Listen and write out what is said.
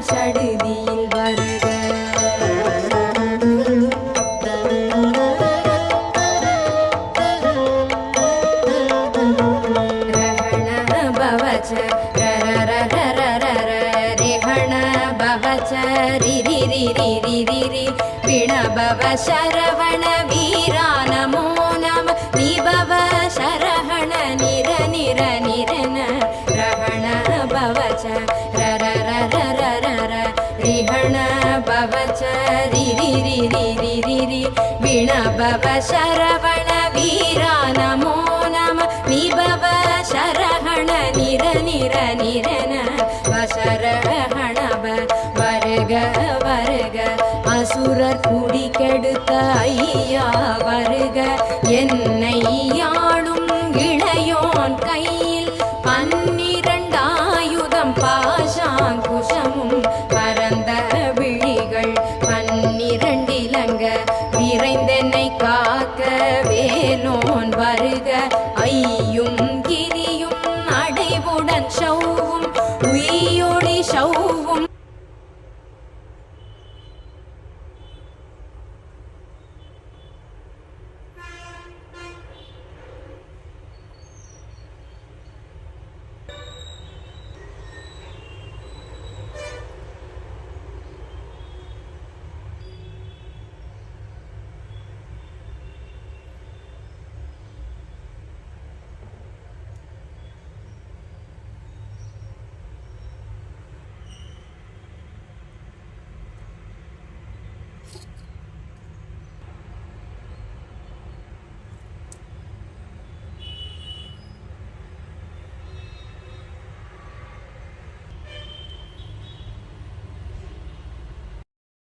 சடுதியில் வருக विणभव शरवण वीरा नमो नम निभव शरहण निर निर निरन रहण भवच रर रर रर रिहण भवच रिरि रिरि रिरि विणभव शरवण वीरा नमो नम निभव शरहण निर निर निरन वशरहण வருக வருக அசுரர் குடி கெடுத்த ஐயா வருக என்னை யாழும் இளையோன் கை